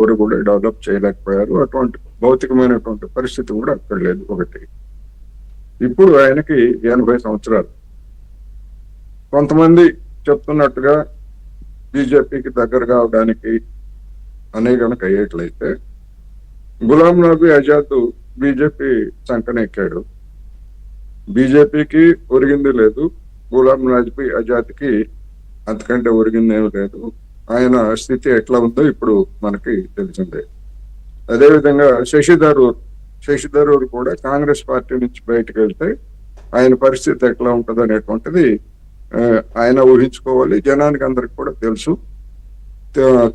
ఎవరు కూడా డెవలప్ చేయలేకపోయారు. అటువంటి భౌతికమైనటువంటి పరిస్థితి కూడా అక్కడ లేదు. ఒకటి, ఇప్పుడు ఆయనకి 80 సంవత్సరాలు. కొంతమంది చెప్తున్నట్టుగా బీజేపీకి దగ్గర కావడానికి అనే కనుక అయ్యేట్లయితే గులాం నబీ ఆజాద్ బీజేపీ సంకనెక్కాడు. బీజేపీకి ఒరిగింది లేదు, గులాం నబీ ఆజాద్కి అంతకంటే ఒరిగింది ఏమి లేదు. ఆయన స్థితి ఎట్లా ఉందో ఇప్పుడు మనకి తెలిసిందే. అదేవిధంగా శశి థరూర్ కూడా కాంగ్రెస్ పార్టీ నుంచి బయటకు వెళ్తే ఆయన పరిస్థితి ఎట్లా ఉంటుంది అనేటువంటిది ఆయన ఊహించుకోవాలి. జనానికి అందరికి కూడా తెలుసు.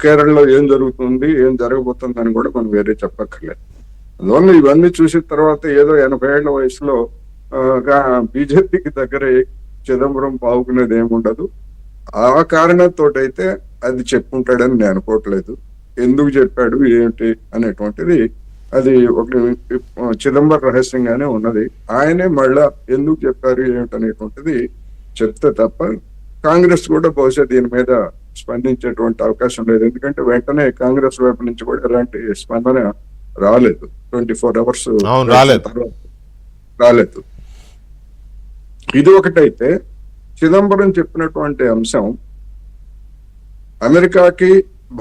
కేరళలో ఏం జరుగుతుంది, ఏం జరగబోతుంది అని కూడా మనం వేరే చెప్పక్కర్లేదు. అందువల్ల ఇవన్నీ చూసిన తర్వాత ఏదో 80 ఏళ్ల వయసులో బీజేపీకి దగ్గర చిదంబరం పావుకునేది ఏముండదు. ఆ కారణంతో అయితే అది చెప్పుకుంటాడని నేను అనుకోవట్లేదు. ఎందుకు చెప్పాడు ఏమిటి అనేటువంటిది అది ఒక చిదంబర రహస్యంగానే ఉన్నది. ఆయనే మళ్ళా ఎందుకు చెప్పారు ఏమిటి అనేటువంటిది చెప్తే తప్ప కాంగ్రెస్ కూడా బహుశా దీని మీద స్పందించేటువంటి అవకాశం లేదు. ఎందుకంటే వెంటనే కాంగ్రెస్ వైపు నుంచి కూడా ఎలాంటి స్పందన రాలేదు. 24 hours రాలేదు. ఇది ఒకటైతే, చిదంబరం చెప్పినటువంటి అంశం అమెరికాకి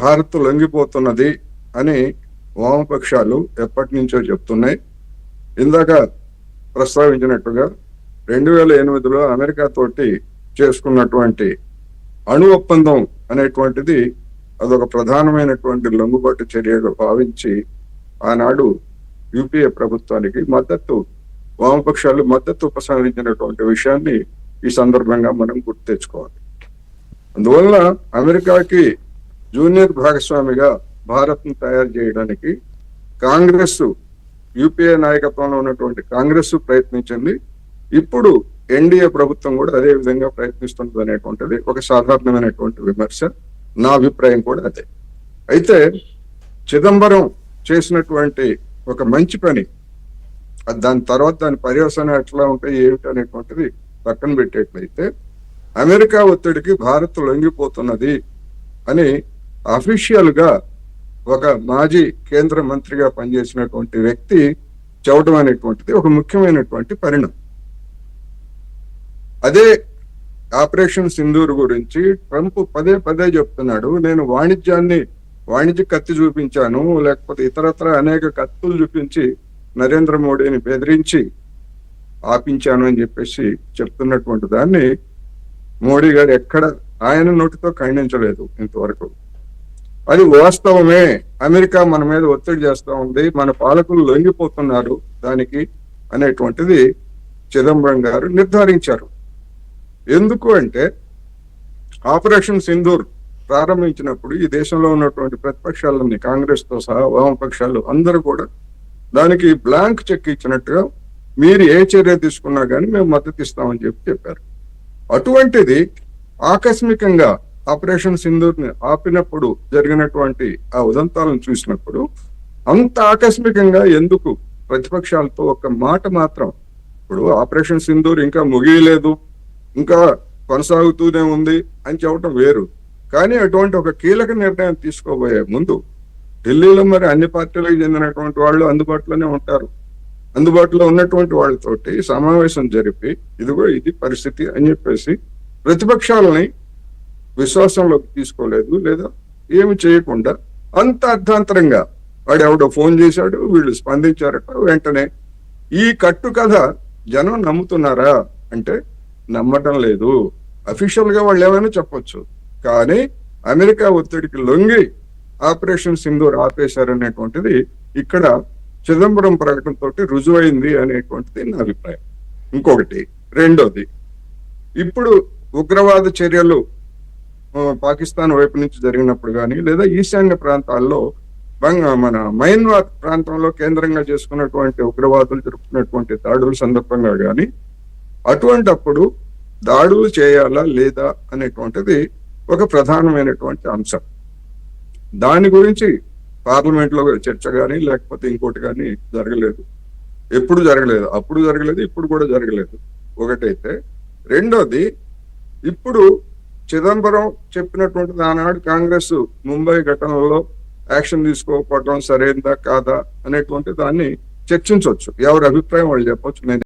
భారత్ లొంగిపోతున్నది అని వామపక్షాలు ఎప్పటి నుంచో చెప్తున్నాయి. ఇందాక ప్రస్తావించినట్టుగా 2008లో అమెరికా తోటి చేసుకున్నటువంటి అణు ఒప్పందం అనేటువంటిది అదొక ప్రధానమైనటువంటి లొంగుబాటు చర్యగా భావించి ఆనాడు యూపీఏ ప్రభుత్వానికి వామపక్షాలు మద్దతు ఉపసంహరించినటువంటి విషయాన్ని ఈ సందర్భంగా మనం గుర్తు తెచ్చుకోవాలి. అందువల్ల అమెరికాకి జూనియర్ భాగస్వామిగా భారత్ ను తయారు చేయడానికి కాంగ్రెస్, యూపీఏ నాయకత్వంలో ఉన్నటువంటి కాంగ్రెస్ ప్రయత్నించింది. ఇప్పుడు ఎన్డీఏ ప్రభుత్వం కూడా అదే విధంగా ప్రయత్నిస్తుంది అనేటువంటిది ఒక సాధారణమైనటువంటి విమర్శ. నా అభిప్రాయం కూడా అదే. అయితే చిదంబరం చేసినటువంటి ఒక మంచి పని, దాని తర్వాత దాని పర్యవసానం ఎట్లా ఉంటాయి ఏమిటి అనేటువంటిది పక్కన పెట్టేట్లయితే, అమెరికా ఒత్తిడికి భారత్ లొంగిపోతున్నది అని అఫీషియల్ గా ఒక మాజీ కేంద్ర మంత్రిగా పనిచేసినటువంటి వ్యక్తి చెప్పడం అనేటువంటిది ఒక ముఖ్యమైనటువంటి పరిణామం. అదే ఆపరేషన్ సింధూర్ గురించి ట్రంప్ పదే చెప్తున్నాడు, నేను వాణిజ్య కత్తి చూపించాను, లేకపోతే ఇతరత్ర అనేక కత్తులు చూపించి నరేంద్ర మోడీని బెదిరించి ఆపించాను అని చెప్పేసి చెప్తున్నటువంటి దాన్ని మోడీ గారు ఎక్కడ ఆయన నోటితో ఖండించలేదు ఇంతవరకు. అది వాస్తవమే, అమెరికా మన మీద ఒత్తిడి చేస్తూ ఉంది, మన పాలకులు లొంగిపోతున్నారు దానికి అనేటువంటిది చిదంబరం గారు నిర్ధారించారు. ఎందుకు అంటే ఆపరేషన్ సింధూర్ ప్రారంభించినప్పుడు ఈ దేశంలో ఉన్నటువంటి ప్రతిపక్షాలన్నీ, కాంగ్రెస్ తో సహా వామపక్షాలు అందరూ కూడా దానికి బ్లాంక్ చెక్ ఇచ్చినట్టుగా మీరు ఏ చర్య తీసుకున్నా కానీ మేము మద్దతు ఇస్తామని చెప్పారు. అటువంటిది ఆకస్మికంగా ఆపరేషన్ సింధూర్ ని ఆపినప్పుడు జరిగినటువంటి ఆ ఉదంతాలను చూసినప్పుడు అంత ఆకస్మికంగా ఎందుకు ప్రతిపక్షాలతో ఒక మాట మాత్రం, ఇప్పుడు ఆపరేషన్ సింధూర్ ఇంకా ముగియలేదు, ఇంకా కొనసాగుతూనే ఉంది అని చెప్పడం వేరు. కానీ అటువంటి ఒక కీలక నిర్ణయం తీసుకోబోయే ముందు ఢిల్లీలో మరి అన్ని పార్టీలకు చెందినటువంటి వాళ్ళు అందుబాటులోనే ఉంటారు. అందుబాటులో ఉన్నటువంటి వాళ్ళతోటి సమావేశం జరిపి ఇది పరిస్థితి అని చెప్పేసి ప్రతిపక్షాలని విశ్వాసంలోకి తీసుకోలేదు, లేదా ఏమి చేయకుండా అంత అర్థాంతరంగా వాడెవడో ఫోన్ చేశాడు, వీళ్ళు స్పందించారట వెంటనే. ఈ కట్టు కథ జనం నమ్ముతున్నారా అంటే నమ్మటం లేదు. అఫీషియల్ గా వాళ్ళు ఏమైనా చెప్పొచ్చు, కానీ అమెరికా ఒత్తిడికి లొంగి ఆపరేషన్ సింధూర్ ఆపేశారనేటువంటిది ఇక్కడ చిదంబరం ప్రకటనతో రుజువైంది అనేటువంటిది నా అభిప్రాయం. ఇంకొకటి, రెండోది, ఇప్పుడు ఉగ్రవాద చర్యలు పాకిస్తాన్ వైపు నుంచి జరిగినప్పుడు కానీ, లేదా ఈశాన్య ప్రాంతాల్లో మన మయన్మార్ ప్రాంతంలో కేంద్రంగా చేసుకున్నటువంటి ఉగ్రవాదులు జరుపుతున్నటువంటి దాడుల సందర్భంగా కానీ, అటువంటప్పుడు దాడులు చేయాలా లేదా అనేటువంటిది ఒక ప్రధానమైనటువంటి అంశం. దాని గురించి పార్లమెంట్ లో చర్చ కానీ లేకపోతే ఇంకోటి కానీ జరగలేదు. ఎప్పుడు జరగలేదు, అప్పుడు జరగలేదు, ఇప్పుడు కూడా జరగలేదు. ఒకటైతే, రెండోది, ఇప్పుడు చిదంబరం చెప్పినటువంటిది ఆనాడు కాంగ్రెస్ ముంబై ఘటనలో యాక్షన్ తీసుకోకపోవడం సరైనదా కాదా అనేటువంటి దాన్ని చర్చించవచ్చు. ఎవరి అభిప్రాయం వాళ్ళు చెప్పొచ్చు. నేను